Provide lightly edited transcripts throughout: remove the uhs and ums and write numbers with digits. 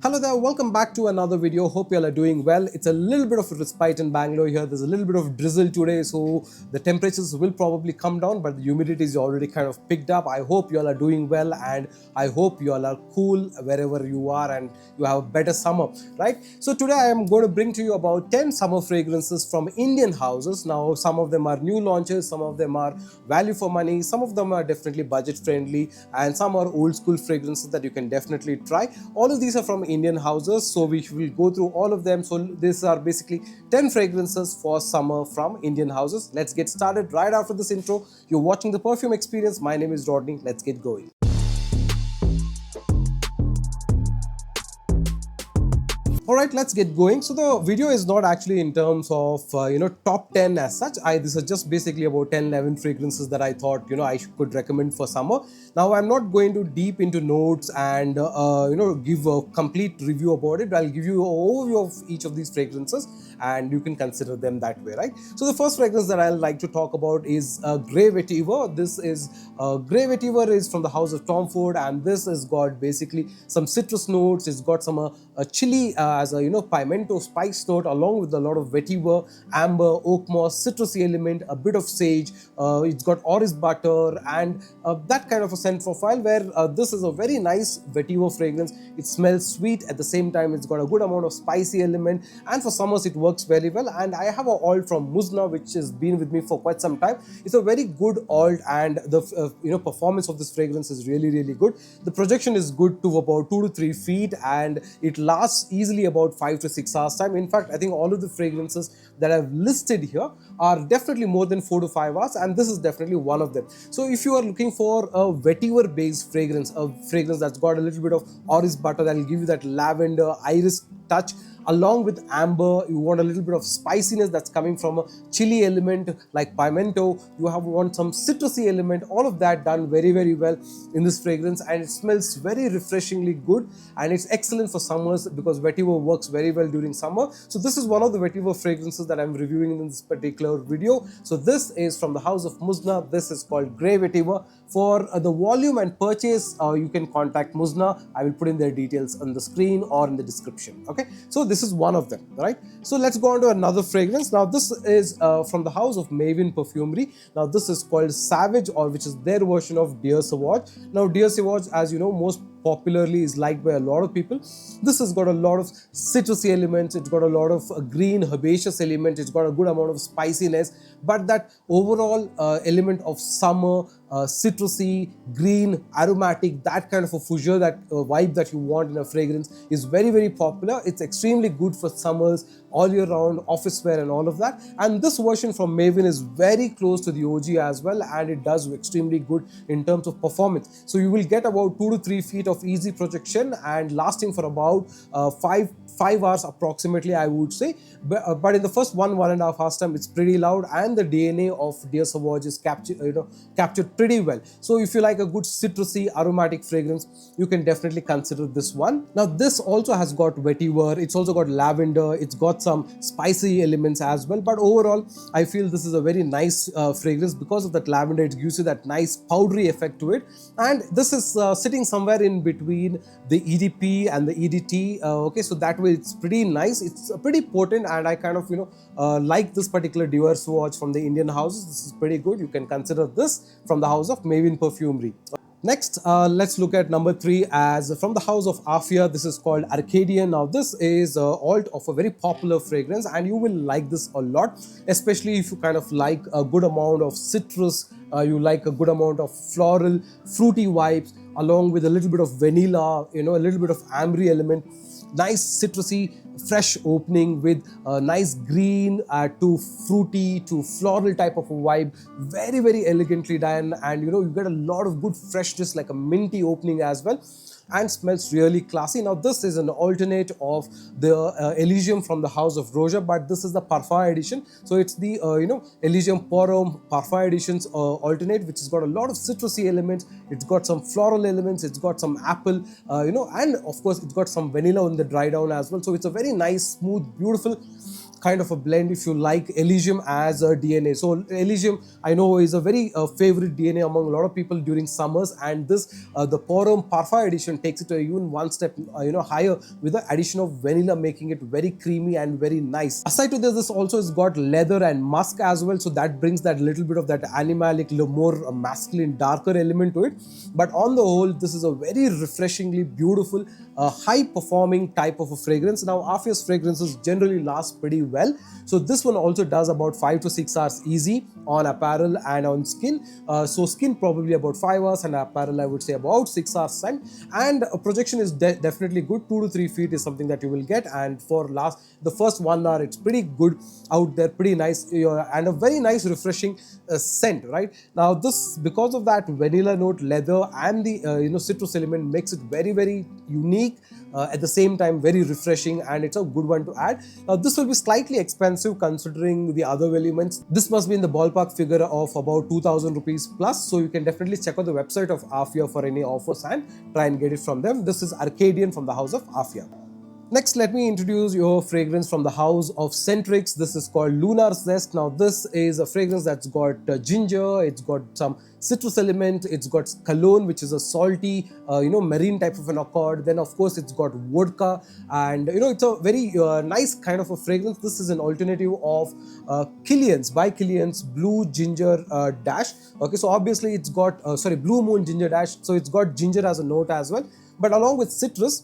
Hello there, welcome back to another video. Hope you all are doing well. It's a little bit of a respite in Bangalore here. There's a little bit of drizzle today, so the temperatures will probably come down, but the humidity is already kind of picked up. I hope you all are doing well, and I hope you all are cool wherever you are and you have a better summer, right? So today I am going to bring to you about 10 summer fragrances from Indian houses. Now, some of them are new launches, some of them are value for money, some of them are definitely budget friendly, and some are old school fragrances that you can definitely try. All of these are from Indian houses, so we will go through all of them. So these are basically 10 fragrances for summer from Indian houses. Let's get started right after this intro. You're watching the Perfume Experience. My name is Rodney. Let's get going. Alright, let's get going. So the video is not actually in terms of top 10 as such. This is just basically about 10-11 fragrances that I thought I could recommend for summer. Now I'm not going to deep into notes and give a complete review about it. I'll give you an overview of each of these fragrances and you can consider them that way, right? So the first fragrance that I'll like to talk about is Grey Vetiver. This is Grey Vetiver is from the house of Tom Ford, and this has got basically some citrus notes. It's got some chili as a pimento spice note, along with a lot of vetiver, amber, oak moss, citrusy element, a bit of sage. It's got orris butter and that kind of a scent profile, where this is a very nice vetiver fragrance. It smells sweet, at the same time it's got a good amount of spicy element, and for summers it works very well. And I have a alt from Muzna which has been with me for quite some time. It's a very good alt, and the performance of this fragrance is really good. The projection is good to about 2 to 3 feet, and it lasts easily about 5 to 6 hours time. In fact, I think all of the fragrances that I've listed here are definitely more than 4 to 5 hours, and this is definitely one of them. So if you are looking for a vetiver based fragrance, a fragrance that's got a little bit of orris butter that will give you that lavender iris touch, along with amber, you want a little bit of spiciness that's coming from a chili element like pimento, you want some citrusy element, all of that done very well in this fragrance, and it smells very refreshingly good, and it's excellent for summers because vetiver works very well during summer. So this is one of the vetiver fragrances that I'm reviewing in this particular video. So this is from the house of Muzna. This is called Grey Vetiver. For the volume and purchase, you can contact Muzna. I will put in their details on the screen or in the description. Okay, so this is one of them, right? So let's go on to another fragrance. Now this is from the house of Maven Perfumery. Now this is called Savage, or which is their version of Dear Sauvage. Now Dear Sauvage, as you know, most popularly is liked by a lot of people. This has got a lot of citrusy elements, it's got a lot of green herbaceous element, it's got a good amount of spiciness, but that overall element of summer, citrusy, green, aromatic, that kind of a fougere, that vibe that you want in a fragrance is very popular. It's extremely good for summers, all year round, office wear and all of that. And this version from Maven is very close to the OG as well, and it does extremely good in terms of performance. So you will get about 2 to 3 feet of easy projection and lasting for about 5 hours approximately, I would say. But in the first 1.5 hours time, it's pretty loud, and the DNA of Dear Sauvage is captured pretty well. So if you like a good citrusy aromatic fragrance, you can definitely consider this one. Now this also has got vetiver, it's also got lavender, it's got some spicy elements as well, but overall I feel this is a very nice fragrance because of that lavender. It gives you that nice powdery effect to it, and this is sitting somewhere in between the EDP and the EDT. Okay, so that way it's pretty nice, it's pretty potent, and I kind of like this particular Dear Sauvage from the Indian houses. This is pretty good. You can consider this from the house of Maven Perfumery. Next, let's look at number 3 as from the house of Afia. This is called Arcadian. Now this is alt of a very popular fragrance, and you will like this a lot, especially if you kind of like a good amount of citrus, you like a good amount of floral, fruity vibes, along with a little bit of vanilla, a little bit of ambery element. Nice citrusy, fresh opening with a nice green to fruity to floral type of a vibe. Very elegantly done, and you get a lot of good freshness, like a minty opening as well, and smells really classy. Now this is an alternate of the Elysium from the house of Roja, but this is the Parfum edition. So it's the Elysium Porum Parfum editions alternate, which has got a lot of citrusy elements, it's got some floral elements, it's got some apple, and of course it's got some vanilla on the dry down as well. So it's a very nice, smooth, beautiful kind of a blend if you like Elysium as a DNA. So Elysium, I know, is a very favorite DNA among a lot of people during summers, and this the Perfume Parfum edition takes it to even one step higher with the addition of vanilla, making it very creamy and very nice. Aside to this also has got leather and musk as well, so that brings that little bit of that animalic, more masculine, darker element to it. But on the whole, this is a very refreshingly beautiful, high performing type of a fragrance. Now Afia's fragrances generally last pretty well, so this one also does about 5 to 6 hours easy on apparel and on skin. So skin probably about 5 hours, and apparel I would say about 6 hours time. And projection is definitely good. 2 to 3 feet is something that you will get, and for the first 1 hour it's pretty good out there, pretty nice, and a very nice refreshing scent. Right now, this, because of that vanilla note, leather, and the citrus element, makes it very, very unique, at the same time very refreshing, and it's a good one to add. Now this will be slightly expensive considering the other elements. This must be in the ballpark figure of about 2000 rupees plus, so you can definitely check out the website of Afia for any offers and try and get it from them. This is Arcadian from the house of Afia. Next, let me introduce your fragrance from the house of Centrix. This is called Lunar Zest. Now, this is a fragrance that's got ginger, it's got some citrus element, it's got cologne, which is a salty, marine type of an accord. Then, of course, it's got vodka, and it's a very nice kind of a fragrance. This is an alternative of Killian's, by Killian's Blue Ginger Dash. Okay, so obviously it's got Blue Moon Ginger Dash, so it's got ginger as a note as well. But along with citrus,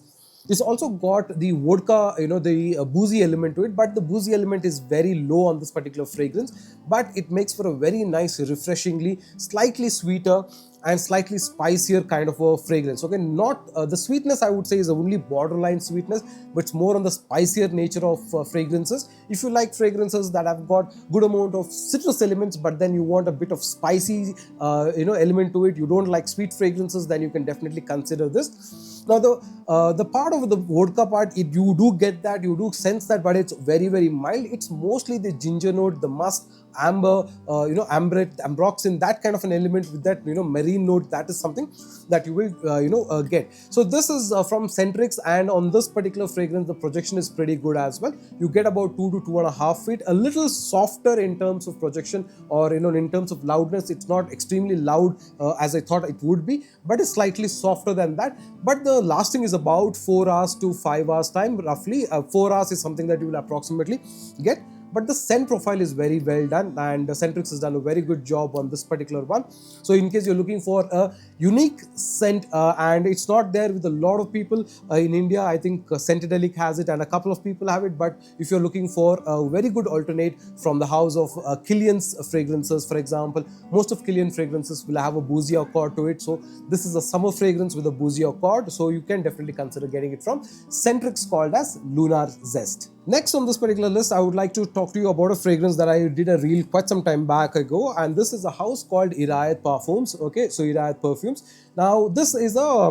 it's also got the vodka, the boozy element to it, but the boozy element is very low on this particular fragrance, but it makes for a very nice, refreshingly, slightly sweeter and slightly spicier kind of a fragrance. Okay, not the sweetness I would say is only borderline sweetness, but it's more on the spicier nature of fragrances. If you like fragrances that have got good amount of citrus elements, but then you want a bit of spicy element to it, you don't like sweet fragrances, then you can definitely consider this. Now the part of the vodka part, you do get that, you do sense that, but it's very, very mild. It's mostly the ginger note, the musk, amber, ambret, ambroxan, that kind of an element with that marine note. That is something that you will get. So this is from Centrix, and on this particular fragrance the projection is pretty good as well. You get about 2 to 2.5 feet, a little softer in terms of projection, or in terms of loudness. It's not extremely loud as I thought it would be, but it's slightly softer than that. But the lasting is about 4 hours to 5 hours time roughly. 4 hours is something that you will approximately get. But the scent profile is very well done, and Centrix has done a very good job on this particular one. So in case you're looking for a unique scent, and it's not there with a lot of people in India, I think Scentadelic has it and a couple of people have it. But if you're looking for a very good alternate from the house of Killian's fragrances, for example, most of Killian fragrances will have a boozy accord to it. So this is a summer fragrance with a boozy accord, so you can definitely consider getting it from Centrix, called as Lunar Zest. Next on this particular list, I would like to talk to you about a fragrance that I did a reel quite some time back ago, and this is a house called Irayat Perfumes. Okay, so Irayat Perfumes. Now this is a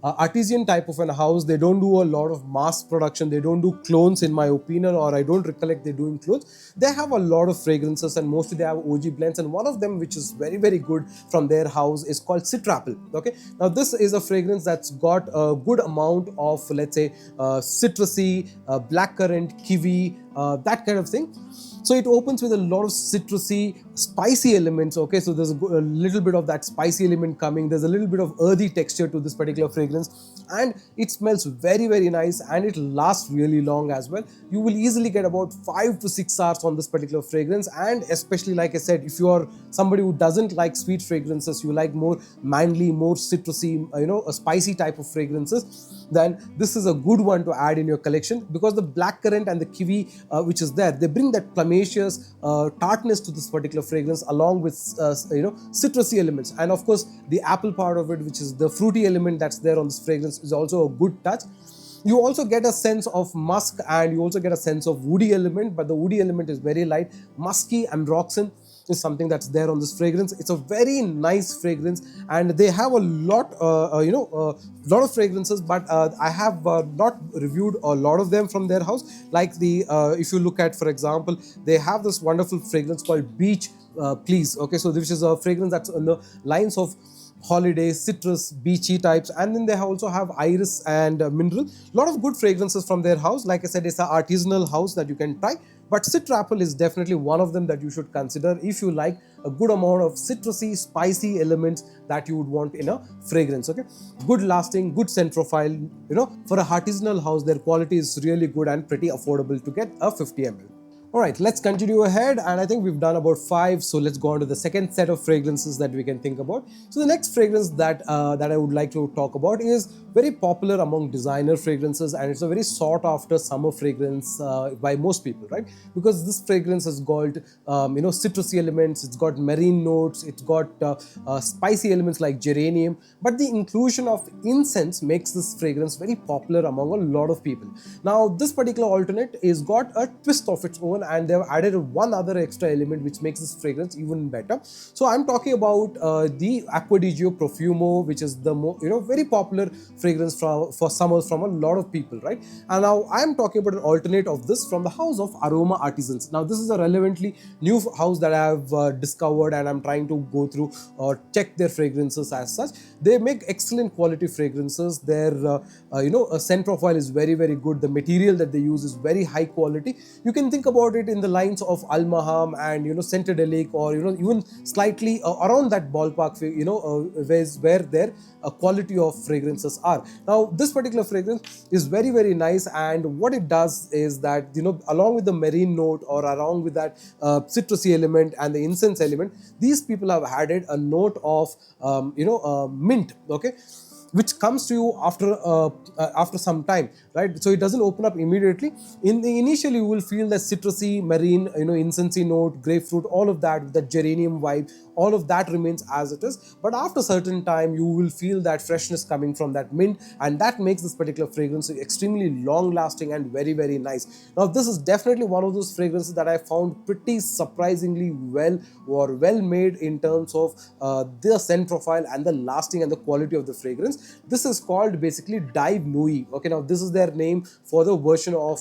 artisan type of a house. They don't do a lot of mass production. They don't do clones in my opinion, or I don't recollect they're doing clones. They have a lot of fragrances, and mostly they have OG blends, and one of them which is very, very good from their house is called Citrapple. Okay, now this is a fragrance that's got a good amount of, let's say, citrusy, blackcurrant, kiwi, that kind of thing. So it opens with a lot of citrusy, spicy elements. Okay, so there's a little bit of that spicy element coming. There's a little bit of earthy texture to this particular fragrance, and it smells very, very nice, and it lasts really long as well. You will easily get about 5 to 6 hours on this particular fragrance, and especially, like I said, if you are somebody who doesn't like sweet fragrances, you like more manly, more citrusy, a spicy type of fragrances, then this is a good one to add in your collection, because the blackcurrant and the kiwi, which is there, they bring that tartness to this particular fragrance, along with citrusy elements, and of course the apple part of it, which is the fruity element that's there on this fragrance, is also a good touch. You also get a sense of musk, and you also get a sense of woody element, but the woody element is very light. Musky ambroxan is something that's there on this fragrance. It's a very nice fragrance, and they have a lot lot of fragrances, but I have not reviewed a lot of them from their house. Like if you look at, for example, they have this wonderful fragrance called Beach Please. Okay, so this is a fragrance that's on the lines of holiday, citrus, beachy types, and then they also have iris and mineral. A lot of good fragrances from their house. Like I said, it's an artisanal house that you can try. But Citrapple is definitely one of them that you should consider if you like a good amount of citrusy, spicy elements that you would want in a fragrance. Okay, good lasting, good scent profile. For a artisanal house, their quality is really good and pretty affordable to get a 50 ml. All right, let's continue ahead, and I think we've done about 5, so let's go on to the second set of fragrances that we can think about. So the next fragrance that I would like to talk about is very popular among designer fragrances, and it's a very sought after summer fragrance by most people, right? Because this fragrance has got citrusy elements, it's got marine notes, it's got spicy elements like geranium, but the inclusion of incense makes this fragrance very popular among a lot of people. Now this particular alternate is got a twist of its own, and they've added one other extra element which makes this fragrance even better. So I'm talking about the Acqua di Gio Profumo, which is the very popular fragrance for summers from a lot of people, right? And now I'm talking about an alternate of this from the house of Aroma Artisans. Now this is a relevantly new house that I have discovered, and I'm trying to go through or check their fragrances as such. They make excellent quality fragrances. Their scent profile is very, very good. The material that they use is very high quality. You can think about it in the lines of Almaham and Centredelic, or even slightly around that ballpark, where their quality of fragrances are. Now this particular fragrance is very, very nice, and what it does is that along with the marine note, or along with that citrusy element and the incense element, these people have added a note of mint, okay, which comes to you after some time, right? So it doesn't open up immediately. Initially you will feel the citrusy, marine, incensey note, grapefruit, all of that, the geranium vibe, all of that remains as it is. But after a certain time, you will feel that freshness coming from that mint, and that makes this particular fragrance extremely long lasting and very, very nice. Now this is definitely one of those fragrances that I found pretty surprisingly well made in terms of the scent profile and the lasting and the quality of the fragrance. This is called basically Dive Nui. Okay, now this is their name for the version of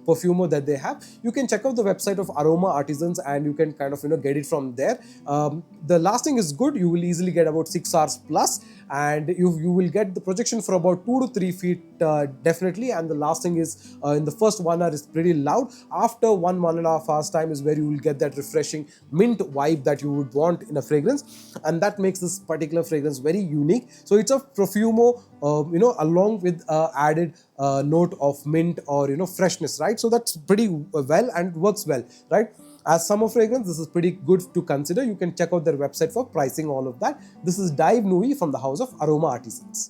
Perfumo that they have. You can check out the website of Aroma Artisans, and you can kind of get it from there. The lasting is good. You will easily get about 6 hours plus, and you will get the projection for about 2 to 3 feet definitely, and the lasting is in the first 1 hour is pretty loud. After 1.5 hours time is where you will get that refreshing mint vibe that you would want in a fragrance, and that makes this particular fragrance very unique. So it's a Profumo along with added note of mint or freshness, right? So that's pretty well and works well, right? As summer fragrance, this is pretty good to consider. You can check out their website for pricing, all of that. This is Dive Nui from the house of Aroma Artisans.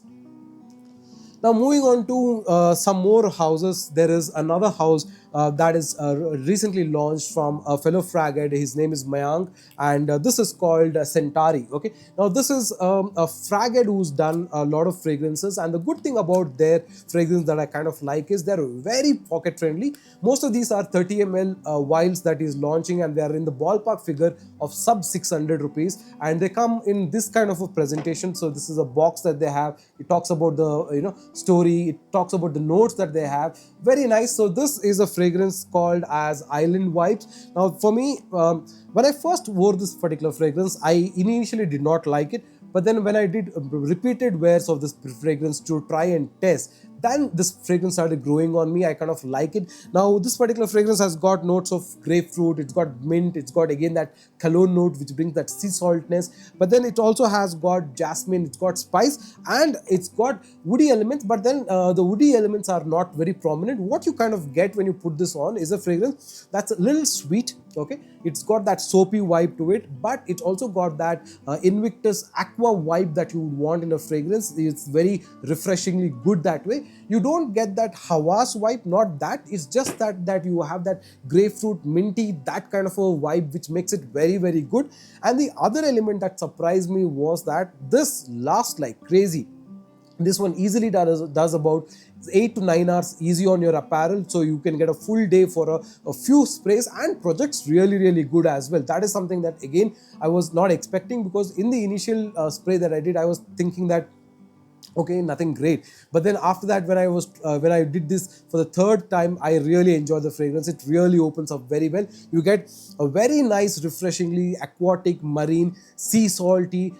Now moving on to some more houses, there is another house that is recently launched from a fellow fraghead. His name is Mayank, and this is called Centauri. Okay, now this is a fraghead who's done a lot of fragrances, and the good thing about their fragrance that I kind of like is they're very pocket friendly. Most of these are 30 ml vials that he's launching, and they are in the ballpark figure of sub 600 rupees, and they come in this kind of a presentation. So this is a box that they have. It talks about the story, it talks about the notes that they have. Very nice. So this is a fragrance called as Island Vibes. Now for me, when I first wore this particular fragrance, I initially did not like it, but then when I did repeated wears of this fragrance to try and test, then this fragrance started growing on me. I kind of like it. Now this particular fragrance has got notes of grapefruit, it's got mint, it's got again that cologne note which brings that sea saltness, but then it also has got jasmine, it's got spice, and it's got woody elements, but then the woody elements are not very prominent. What you kind of get when you put this on is a fragrance that's a little sweet. Okay, it's got that soapy vibe to it, but it's also got that Invictus aqua vibe that you would want in a fragrance. It's very refreshingly good that way. You don't get that Hawas vibe, not that. It's just that you have that grapefruit, minty, that kind of a vibe, which makes it very, very good. And the other element that surprised me was that this lasts like crazy. This one easily does about 8 to 9 hours easy on your apparel, so you can get a full day for a few sprays, and projects really, really good as well. That is something that again I was not expecting, because in the initial spray that I did, I was thinking that Okay, nothing great. But then after that, when I did this for the third time, I really enjoy the fragrance. It really opens up very well. You get a very nice, refreshingly aquatic, marine, sea salty,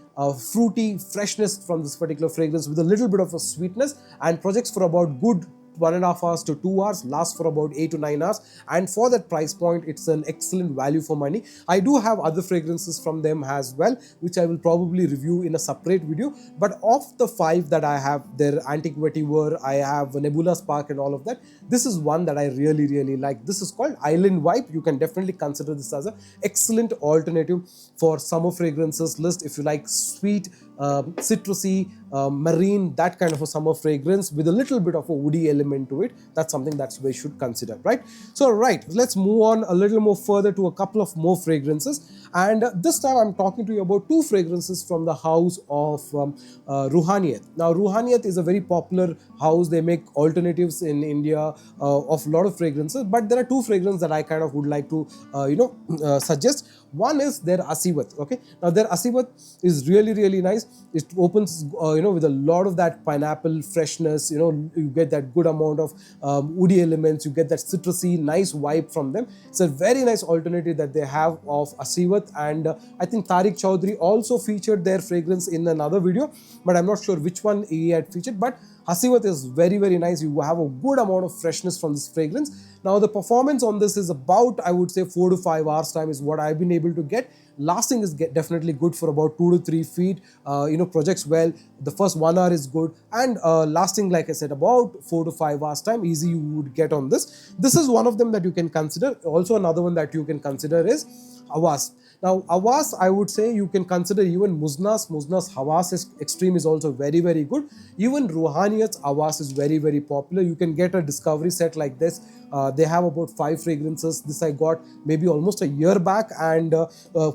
fruity freshness from this particular fragrance, with a little bit of a sweetness, and projects for about good 1.5 hours to 2 hours, lasts for about 8 to 9 hours, and for that price point, it's an excellent value for money. I do have other fragrances from them as well, which I will probably review in a separate video. But of the five that I have, their Antique Vetiver, I have Nebula Spark and all of that, this is one that I really like. This is called Island Vibe. You can definitely consider this as an excellent alternative for summer fragrances list if you like sweet, citrusy, marine, that kind of a summer fragrance with a little bit of a woody element to it. That's something that we should consider, right? So right, let's move on a little more further to a couple of more fragrances, and this time I'm talking to you about two fragrances from the house of Ruhaniyat. Now Ruhaniyat is a very popular house. They make alternatives in India of a lot of fragrances, but there are two fragrances that I kind of would like to suggest. One is their Asivat. Okay, now their Asivat is really nice. It opens with a lot of that pineapple freshness. You get that good amount of woody elements. You get that citrusy nice vibe from them. It's a very nice alternative that they have of Asivat, and I think Tariq Chaudhary also featured their fragrance in another video, but I'm not sure which one he had featured. But Asivat is very nice. You have a good amount of freshness from this fragrance. Now the performance on this is about, I would say, 4 to 5 hours time is what I've been able to get. Lasting is definitely good for about 2 to 3 feet. Projects well. The first 1 hour is good, and lasting, like I said, about 4 to 5 hours time easy you would get on this. This is one of them that you can consider. Also another one that you can consider is Awas. Now Awas, I would say you can consider even Muzna's Hawas Extreme is also very good. Even Ruhaniyat's Awas is very popular. You can get a discovery set like this. They have about 5 fragrances. This I got maybe almost a year back, and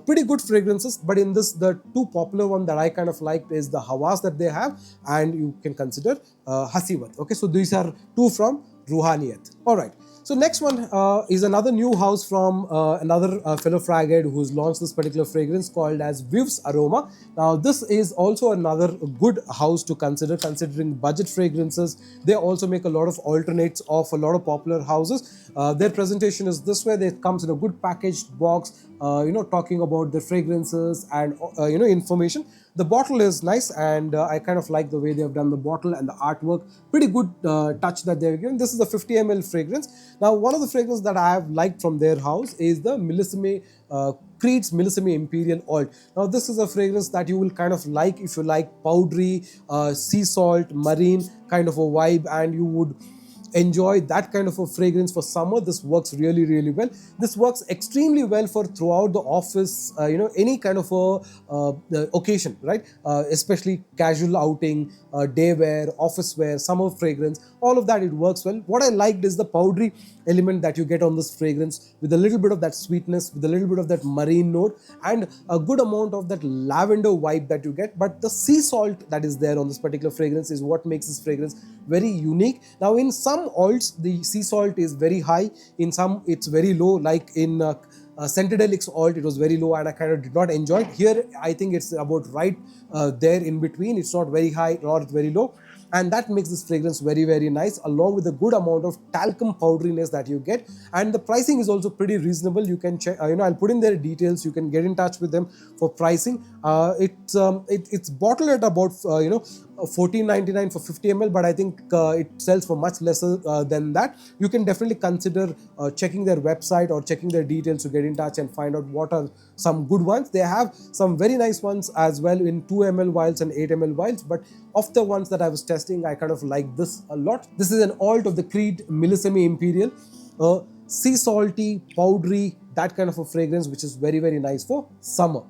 pretty good fragrances. But in this, the two popular one that I kind of liked is the Hawas that they have, and you can consider Hasivat. Okay, so these are two from Ruhaniyat. All right. So next one is another new house from another fellow frag head who's launched this particular fragrance called as Viv's Aroma. Now this is also another good house to consider, considering budget fragrances. They also make a lot of alternates of a lot of popular houses. Their presentation is this way. It comes in a good packaged box, talking about the fragrances and information. The bottle is nice, and I kind of like the way they have done the bottle and the artwork. Pretty good touch that they've given. This is a 50 ml fragrance. Now, one of the fragrances that I have liked from their house is the Millesime Creed's Millesime Imperial Alt. Now, this is a fragrance that you will kind of like if you like powdery, sea salt, marine kind of a vibe, and you would enjoy that kind of a fragrance for summer. This works really well. This works extremely well for throughout the office, any kind of a occasion, right? Especially casual outing, day wear, office wear, summer fragrance, all of that, it works well. What I liked is the powdery element that you get on this fragrance, with a little bit of that sweetness, with a little bit of that marine note, and a good amount of that lavender vibe that you get. But the sea salt that is there on this particular fragrance is what makes this fragrance very unique. Now in some alts, the sea salt is very high, in some it's very low, like in Centedelix alt, it was very low and I kind of did not enjoy it. Here I think it's about right there in between. It's not very high nor very low, and that makes this fragrance very nice, along with a good amount of talcum powderiness that you get. And the pricing is also pretty reasonable. You can check, I'll put in their details. You can get in touch with them for pricing. It's bottled at about $14.99 for 50 ml, but I think it sells for much lesser than that. You can definitely consider checking their website or checking their details to get in touch and find out what are some good ones. They have some very nice ones as well in 2 ml vials and 8 ml vials, but of the ones that I was testing, I kind of like this a lot. This is an alt of the Creed Millesime Imperial, sea salty, powdery, that kind of a fragrance, which is very nice for summer.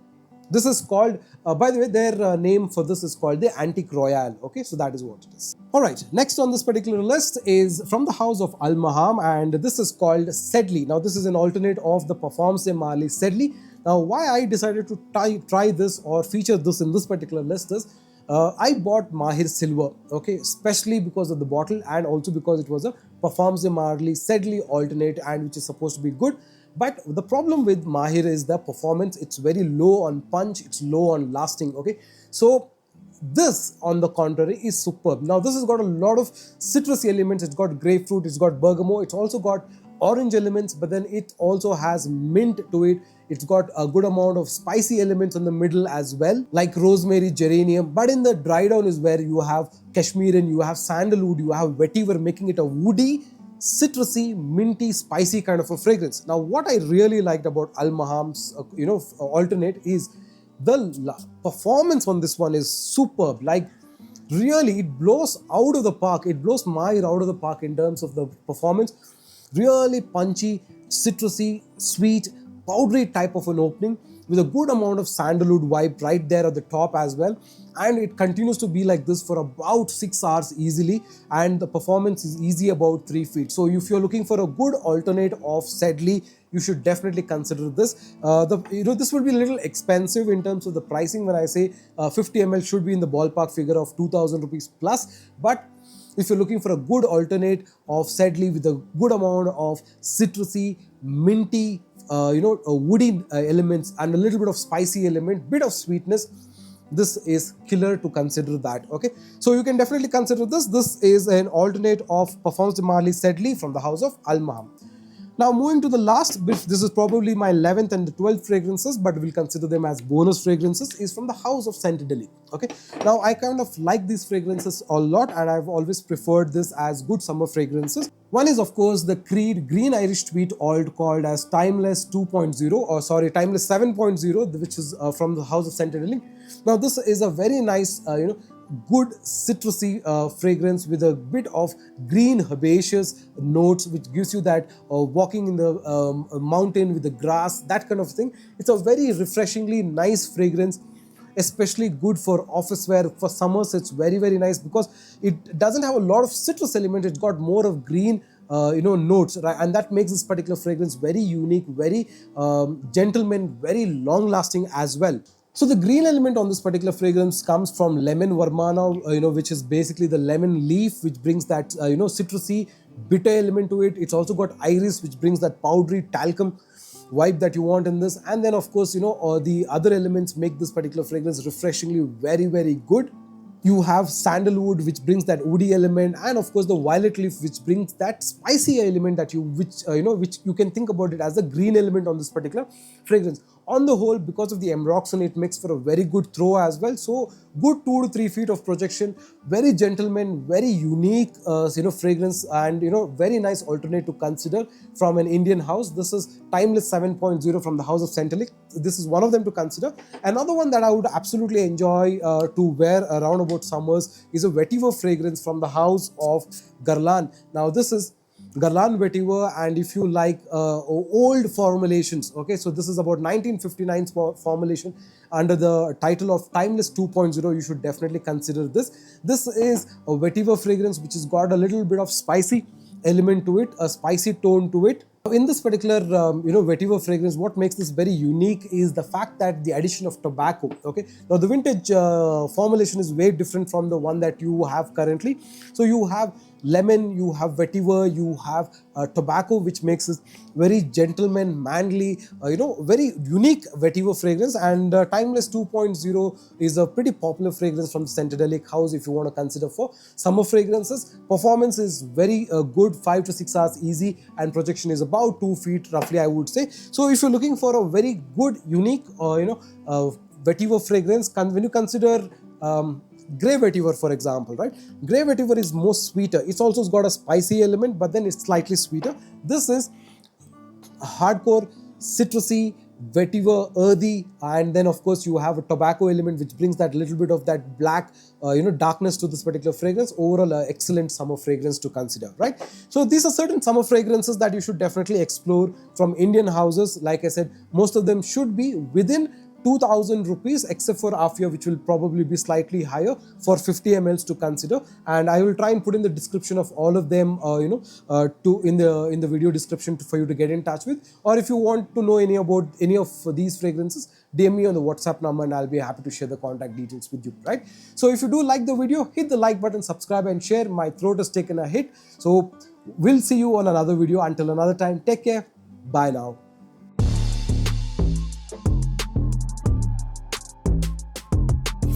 This is called, by the way, their name for this is called the Antique Royale. Okay, so that is what it is. All right, next on this particular list is from the house of Al Maham, and this is called Sedley. Now, this is an alternate of the Perfumes de Marly Sedley. Now, why I decided to try this or feature this in this particular list is, I bought Mahir Silver, okay, especially because of the bottle and also because it was a Perfumes de Marly Sedley alternate, and which is supposed to be good. But the problem with Mahir is the performance. It's very low on punch, it's low on lasting, okay. So This, on the contrary, is superb. Now, this has got a lot of citrusy elements. It's got grapefruit, it's got bergamot, it's also got orange elements, but then it also has mint to it. It's got a good amount of spicy elements in the middle as well, like rosemary, geranium. But in the dry down is where you have cashmere, you have sandalwood, you have vetiver, making it a woody, citrusy, minty, spicy kind of a fragrance. Now, what I really liked about Al Maham's alternate is the performance on this one is superb. Like, really, it blows out of the park. It blows my ear out of the park in terms of the performance. Really punchy, citrusy, sweet, powdery type of an opening with a good amount of sandalwood vibe right there at the top as well. And it continues to be like this for about 6 hours easily, and the performance is easy about 3 feet. So if you're looking for a good alternate of Sedley, you should definitely consider this. This will be a little expensive in terms of the pricing. When I say 50 ml should be in the ballpark figure of 2,000 rupees plus, but if you're looking for a good alternate of Sedley with a good amount of citrusy, minty, woody elements and a little bit of spicy element, bit of sweetness, this is killer to consider that. Okay, so you can definitely consider this. This is an alternate of Parfums de Marly Sedley from the house of Al Maham. Now, moving to the last bit, this is probably my 11th and the 12th fragrances, but we'll consider them as bonus fragrances, is from the house of Sentedeli. Okay, now I kind of like these fragrances a lot, and I've always preferred this as good summer fragrances. One is, of course, the Creed Green Irish Tweed Old, called as Timeless 2.0, or sorry, Timeless 7.0, which is from the house of Sentedeli. Now, this is a very nice, good citrusy fragrance with a bit of green herbaceous notes, which gives you that walking in the mountain with the grass, that kind of thing. It's a very refreshingly nice fragrance, especially good for office wear. For summers, it's very, very nice because it doesn't have a lot of citrus element. It's got more of green notes, right? And that makes this particular fragrance very unique, very gentleman, very long lasting as well. So the green element on this particular fragrance comes from lemon vermana, which is basically the lemon leaf, which brings that citrusy, bitter element to it. It's also got iris, which brings that powdery talcum vibe that you want in this. And then, of course, the other elements make this particular fragrance refreshingly very, very good. You have sandalwood, which brings that woody element, and of course the violet leaf, which brings that spicy element that which you can think about it as a green element on this particular fragrance. On the whole, because of the ambroxan, it makes for a very good throw as well. So good 2 to 3 feet of projection, very gentleman, very unique fragrance, and very nice alternate to consider from an Indian house. This is Timeless 7.0 from the house of Sentedeli. This is one of them to consider. Another one that I would absolutely enjoy to wear around about summers is a vetiver fragrance from the house of Guerlain. Now, this is Guerlain vetiver, and if you like old formulations, okay, so this is about 1959 formulation under the title of Timeless 2.0. You should definitely consider this. This is a vetiver fragrance which has got a little bit of spicy element to it, a spicy tone to it. In this particular vetiver fragrance, what makes this very unique is the fact that the addition of tobacco. Okay, now the vintage formulation is way different from the one that you have currently. So you have lemon, you have vetiver, you have tobacco, which makes it very gentleman, manly, very unique vetiver fragrance. And Timeless 2.0 is a pretty popular fragrance from the Sentedeli house if you want to consider for summer fragrances. Performance is very good, 5 to 6 hours easy, and projection is about 2 feet roughly, I would say. So if you're looking for a very good, unique, vetiver fragrance, when you consider grey vetiver, for example, right? Grey vetiver is more sweeter. It's also got a spicy element, but then it's slightly sweeter. This is hardcore citrusy vetiver, earthy, and then of course you have a tobacco element which brings that little bit of that black darkness to this particular fragrance. Overall, excellent summer fragrance to consider, right? So these are certain summer fragrances that you should definitely explore from Indian houses. Like I said, most of them should be within 2,000 rupees, except for Afia, which will probably be slightly higher for 50 mls to consider. And I will try and put in the description of all of them, in the video description for you to get in touch with. Or if you want to know any about any of these fragrances, DM me on the WhatsApp number, and I'll be happy to share the contact details with you, right? So if you do like the video, hit the like button, subscribe, and share. My throat has taken a hit. So we'll see you on another video. Until another time, take care. Bye now.